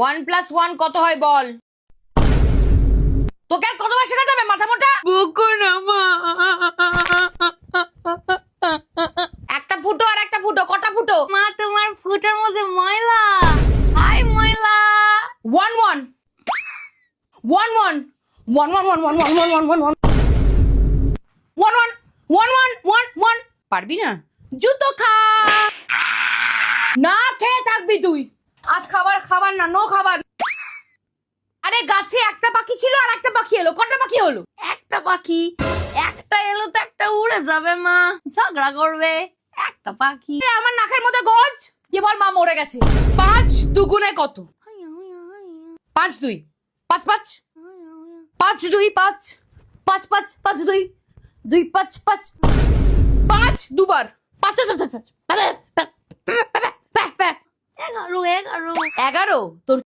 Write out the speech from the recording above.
1+1 কত হয় বল? তোকে আর কতবার শেখাতে হবে মাথা মোটা? বকো না মা। একটা ফুটো আর একটা ফুটো, কটা ফুটো? মা তোমার ফুটোর মধ্যে ময়লা। হাই ময়লা। 1 1 1 1 1 1 1 1 1 1 1 1 1 পারবি না? জুতো খা। না খেয়ে থাকবি তুই। আজ খাবার না, নো খাবার। আরে গাছে একটা পাখি ছিল আর একটা পাখি এলো, কটা পাখি হলো? একটা পাখি, একটা এলো তো একটা উড়ে যাবে মা, ঝগড়া করবে। একটা পাখি। এ, আমার নাকের মধ্যে গজ। কি বল, মা মরে গেছে। 5 দুগুণে কত? 5 2 5 5 5 2 5 5 5 5 2 2 5 5 5 দুবার 5 11 11 11 তোর